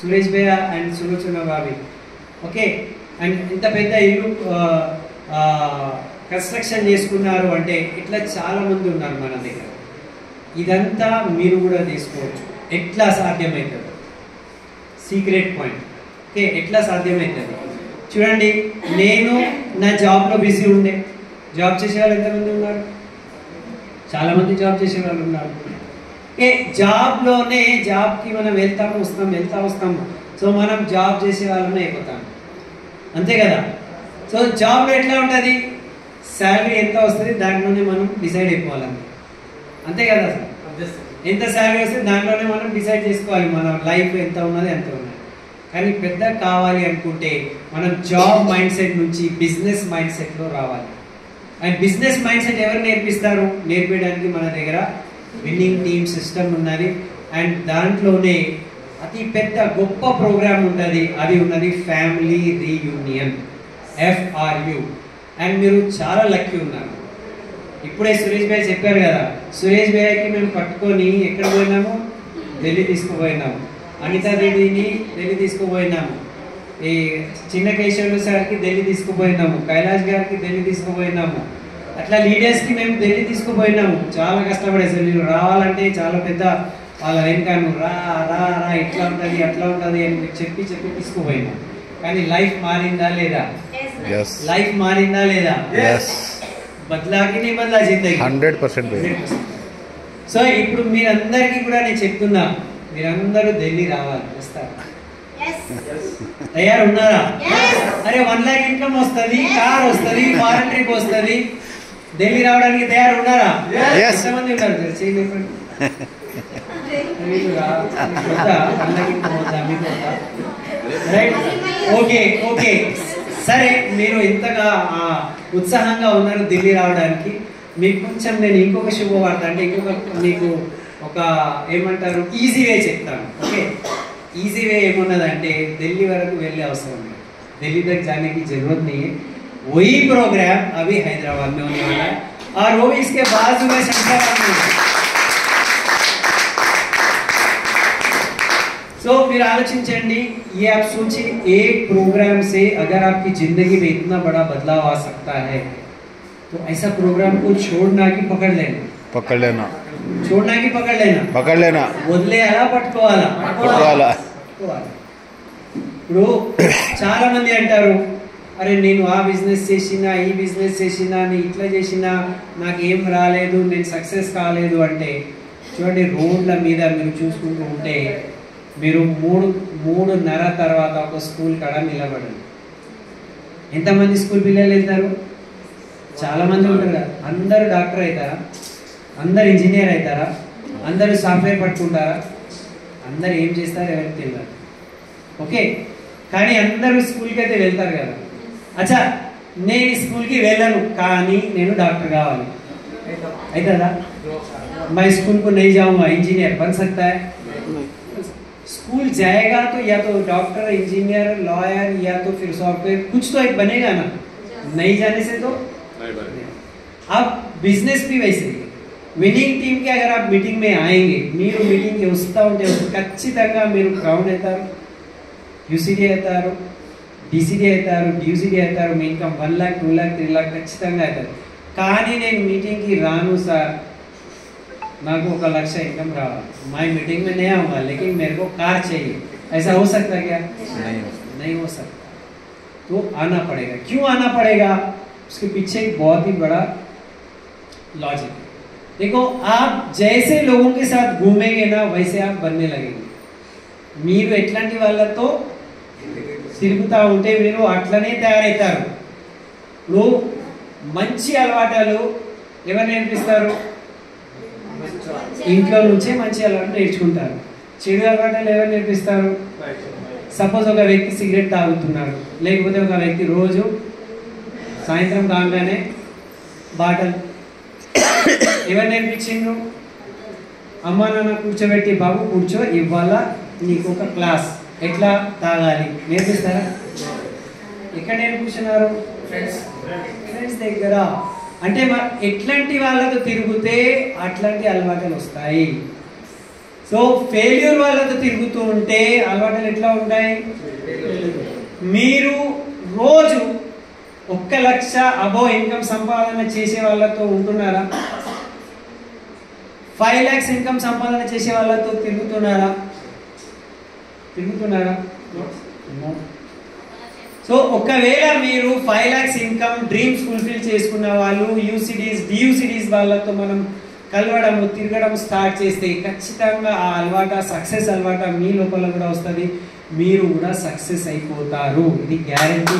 సురేష్ భయ్య and Sulochana Bobby. Okay, and ఇంత పెద్ద ఇల్లు కన్స్ట్రక్షన్ చేసుకున్నారు అంటే ఇట్లా చాలా మంది ఉన్నారు మన దగ్గర. ఇదంతా మీరు కూడా తీసుకోవచ్చు. ఎట్లా సాధ్యమవుతుంది? Secret point. ఓకే, ఎట్లా సాధ్యమవుతుంది చూడండి. నేను నా జాబ్లో బిజీ ఉండే. జాబ్ చేసే వాళ్ళు ఎంతమంది ఉన్నారు? చాలామంది జాబ్ చేసే వాళ్ళు ఉన్నారు. ఓకే, జాబ్కి మనం వెళ్తా వస్తాము. సో మనం జాబ్ చేసే వాళ్ళనే అయిపోతాం, అంతే కదా. సో జాబ్లో ఎట్లా ఉంటుంది? శాలరీ ఎంత వస్తుంది దాంట్లోనే మనం డిసైడ్ అయిపోవాలండి, అంతే కదా సార్. ఎంత శాలరీ వస్తుంది దాంట్లోనే మనం డిసైడ్ చేసుకోవాలి మన లైఫ్ ఎంత ఉన్నది ఎంత ఉన్నది. కానీ పెద్ద కావాలి అనుకుంటే మనం జాబ్ మైండ్ సెట్ నుంచి బిజినెస్ మైండ్ సెట్లో రావాలి. అండ్ బిజినెస్ మైండ్ సెట్ ఎవరు నేర్పిస్తారు? నేర్పించడానికి మన దగ్గర విన్నింగ్ టీమ్ సిస్టమ్ ఉన్నది. అండ్ దాంట్లోనే అతి పెద్ద గొప్ప ప్రోగ్రామ్ ఉంటుంది, అది ఉన్నది ఫ్యామిలీ రీయూనియన్, FRU. అండ్ మీరు చాలా లక్కీ ఉన్నారు. ఇప్పుడే సురేష్ భాయ్ చెప్పారు కదా, సురేష్ భాయ్కి మేము పట్టుకొని ఎక్కడ పోయినాము? ఢిల్లీ తీసుకుపోయినాము. అనితా రెడ్డిని ఢిల్లీ తీసుకుపోయినాము. ఈ చిన్న కేశవులు సార్కి ఢిల్లీ తీసుకుపోయినాము. కైలాష్ గారికి ఢిల్లీ తీసుకుపోయినాము. అట్లా లీడర్స్కి మేము ఢిల్లీ తీసుకుపోయినాము. చాలా కష్టపడేసారు. మీరు రావాలంటే చాలా పెద్ద వాళ్ళ వెనుక రా రా రా ఇట్లా ఉంటుంది అట్లా ఉంటుంది అని చెప్పి తీసుకుపోయినాం. కానీ లైఫ్ మారిందా లేదా? లైఫ్ మారిందా లేదా? బదలాకి నీ బదలా జిందగీ 100%. సో ఇప్పుడు మీరందరికీ కూడా నేను చెప్తున్నా, మీరందరూ ఢిల్లీ రావాలి. వస్తారు? తయారు ఉన్నారా? అరే 1 lakh ఇన్కమ్ వస్తుంది, కార్ వస్తుంది, ఫారెన్ ట్రిప్ వస్తుంది. ఢిల్లీ రావడానికి తయారు ఉన్నారా? ఎంతమంది ఉన్నారు? చేయలేకపోతే ఓకే సరే, మీరు ఇంతగా ఉత్సాహంగా ఉన్నారు ఢిల్లీ రావడానికి. మీకు కొంచెం నేను ఇంకొక శుభవార్త, అంటే మీకు ఒక ఏమంటారు ఈజీ వే చెప్తాను. ఓకే, ఈజీ వే ఏమున్నదంటే दिल्ली వరకు వెళ్ళే అవసరం లేదు. दिल्ली तक जाने की जरूरत नहीं है. वही प्रोग्राम अभी हैदराबाद में होने वाला है और वो भी इसके बाजू में शंकराबाद में. सो फिर आलोचिंचंडी, ये आप सोचिए, एक प्रोग्राम से अगर आपकी जिंदगी में इतना बड़ा बदलाव आ सकता है तो ऐसा प्रोग्राम को छोड़ना कि पकड़ लेना? छोड़ना कि पकड़ लेना? వదిలేయాలా పట్టుకోవాలా? ఇప్పుడు చాలా మంది అంటారు, అరే నేను ఆ బిజినెస్ చేసినా ఈ బిజినెస్ చేసినా నేను ఇట్లా చేసినా నాకు ఏం రాలేదు, నేను సక్సెస్ కాలేదు అంటే, చూడండి రోడ్ల మీద మీరు చూసుకుంటూ ఉంటే మీరు 3:30 తర్వాత ఒక స్కూల్ కాడ నిలబడండి. ఎంతమంది స్కూల్ పిల్లలు వెళ్తారు? చాలా మంది ఉంటారు కదా. అందరూ డాక్టర్ అవుతారా? అందరు ఇంజనీర్ అవుతారా? అందరూ సాఫ్ట్వేర్ పట్టుకుంటారా? అందరు ఏం చేస్తారు ఎవరికి తెలియదు. ఓకే, కానీ అందరూ స్కూల్కి అయితే వెళ్తారు కదా. అచ్చా, నేను స్కూల్కి వెళ్ళను కానీ నేను డాక్టర్ కావాలి అవుతుందా? मैं स्कूल को नहीं जाऊंगा, इंजीनियर बन सकता है? स्कूल जाएगा तो या तो डॉक्टर, इंजीनियर, लॉयर या तो फिर सॉफ्टवेयर, कुछ तो एक बनेगा ना. नहीं जाने से तो नहीं बनेगा. अब बिजनेस भी वैसे ही, విన్నింగ్ టీమ్కి అగర్ आप మీటింగ్ में आएंगे, మీరు మీటింగ్కి వస్తూ ఉంటే ఖచ్చితంగా మీరు గ్రౌండ్ అవుతారు, యూసీడీ అవుతారు, డీసీడీ అవుతారు, డ్యూసీడీ అవుతారు. మీ ఇన్కమ్ 1 lakh, 2 lakh, 3 lakh ఖచ్చితంగా అవుతారు. కానీ నేను మీటింగ్కి రాను సార్, నాకు 1 లక్ష ఇన్కమ్ రావాలి, मैं मीटिंग में नहीं आऊँगा लेकिन मेरे को कार चाहिए, ऐसा हो सकता है क्या? नहीं हो सकता. तो आना पड़ेगा. क्यों आना पड़ेगा? उसके पीछे एक बहुत ही बड़ा लॉजिक. देखो, आप जैसे लोगों के साथ घूमेंगे ना वैसे आप बनने लगेंगे. మీరు ఎట్లాంటి వాళ్ళతో తిరుగుతూ ఉంటే మీరు అట్లనే తయారవుతారు. ఇప్పుడు మంచి అలవాటాలు ఎవరు నేర్పిస్తారు? ఇంట్లో నుంచే మంచి అలవాటు నేర్చుకుంటారు. చెడు అలవాటాలు ఎవరు నేర్పిస్తారు? సపోజ్ ఒక వ్యక్తి సిగరెట్ తాగుతున్నాడు, లేకపోతే ఒక వ్యక్తి రోజు సాయంత్రం కాగానే బాటల్, ఎవరు నేర్పించిండ్రు? అమ్మ నాన్న కూర్చోబెట్టి, బాబు కూర్చో, ఇవాళ నీకు ఒక క్లాస్ ఎట్లా తాగాలి నేర్పిస్తారా? ఎక్కడ నేర్పిస్తున్నారు? ఫ్రెండ్స్ దగ్గర. అంటే ఎట్లాంటి వాళ్ళతో తిరిగితే అట్లాంటి అలవాట్లు వస్తాయి. సో ఫెయిల్యూర్ వాళ్ళతో తిరుగుతూ ఉంటే అలవాటులు ఎట్లా ఉంటాయి? మీరు రోజు 1 లక్ష అబో ఇన్కమ్ సంపాదన చేసే వాళ్ళతో ఉంటున్నారా? 5 lakhs ఇన్కమ్ సంపాదన చేసే వాళ్ళతో తిరుగుతున్నారా? సో ఒకవేళ మీరు 5 lakhs ఇన్కమ్ డ్రీమ్స్ ఫుల్ఫిల్ చేసుకున్న వాళ్ళు యూసిడీస్ డియూసిడీస్ వాళ్ళతో మనం కలవడము తిరగడం స్టార్ట్ చేస్తే ఖచ్చితంగా ఆ అలవాట సక్సెస్ అలవాట మీ లోపల కూడా వస్తుంది. మీరు కూడా సక్సెస్ అయిపోతారు. ఇది గ్యారెంటీ.